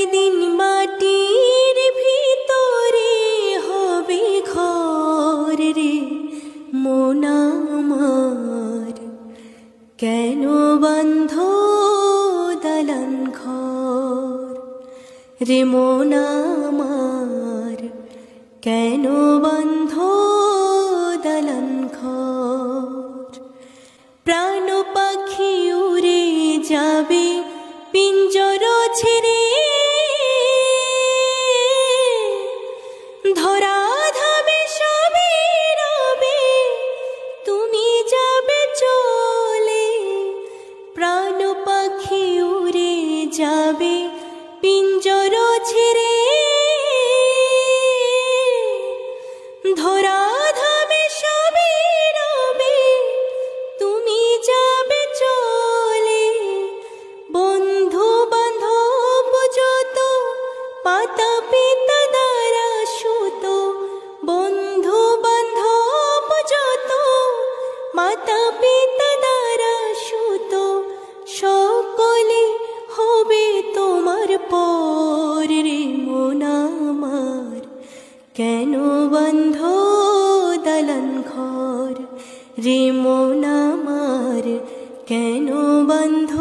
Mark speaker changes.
Speaker 1: একদিন মাটির ভিতরে হবে ঘর রে মন আমার, কেন বান্ধ দালান ঘর রে মন আমার, কেন বান্ধ দালান ঘর। প্রাণ পাখি উড়ে যাবে পিঞ্জর ছেড়ে, ধরা ধামে সবে রবে তুমি যাবে চলে। প্রাণ পাখি উড়ে যাবে পিঞ্জর ছেড়ে, ধরা ধামে সবে রবে তুমি যাবে চলে। বন্ধু বান্ধব যত পাতা পিতা দ্বারা সুত, বন্ধু বান্ধব যত মাতা পিতা দ্বারা সুত, সকলে হবে তোমার পর রে মন আমার, কেন বান্ধ দালান ঘর রে মন আমার, কেন বান্ধ